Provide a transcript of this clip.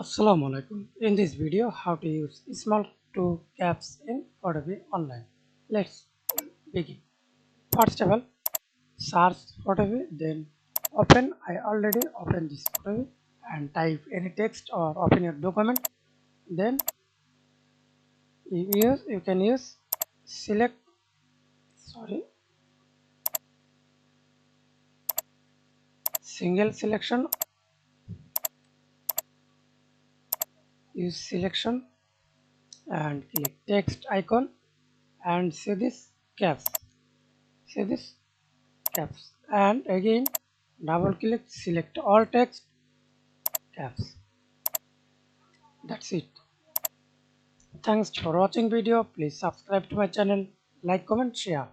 Assalamu Walaikum. In this video, how to use small two caps in photopea online. Let's begin. First of all, search photopea, then open. I already opened this photopea and type any text or open your document. Then you can use select sorry single selection. Use selection and click text icon and see this caps. See this caps and again double click select all text caps. That's it. Thanks for watching video. Please subscribe to my channel, like, comment, share.